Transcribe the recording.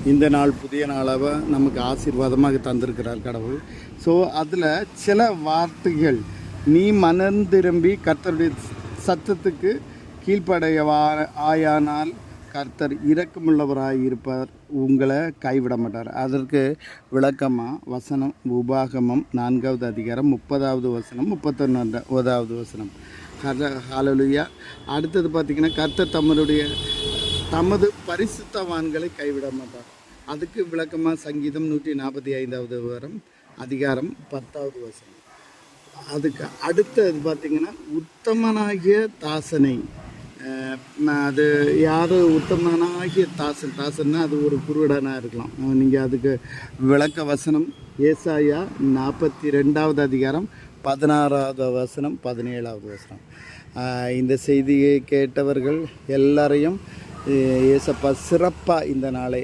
இந்த நாள் புதிய நாளாக நமக்கு ஆசீர்வாதமாக தந்திருக்கிறார் கடவுள். ஸோ அதில் சில வார்த்தைகள், நீ மனம் திரும்பி கர்த்தருடைய சத்தத்துக்கு ஆயானால் கர்த்தர் இரக்கமுள்ளவராய் இருப்பார், உங்களை கைவிட மாட்டார். அதற்கு விளக்கமாக வசனம் உபாகமம் 4வது அதிகாரம் 30வது வசனம் 31வது வசனம். ஹல்லேலூயா. அடுத்தது பார்த்திங்கன்னா, கர்த்தர் தமது பரிசுத்தவான்களை கைவிட மாட்டார். அதுக்கு விளக்கமாக சங்கீதம் 145வது அதிகாரம் 10வது வசனம். அதுக்கு அடுத்தது பார்த்திங்கன்னா, உத்தமனாகிய தாசனை, அது யார் உத்தமனாகிய தாசன்னா அது ஒரு குருடனாக இருக்கலாம். நீங்கள் அதுக்கு விளக்க வசனம் ஏசாயா 42வது அதிகாரம் 16வது வசனம் 17வது வசனம். இந்த செய்தியை கேட்டவர்கள் எல்லாரையும் ஏசப்பா சிறப்பாக இந்த நாளை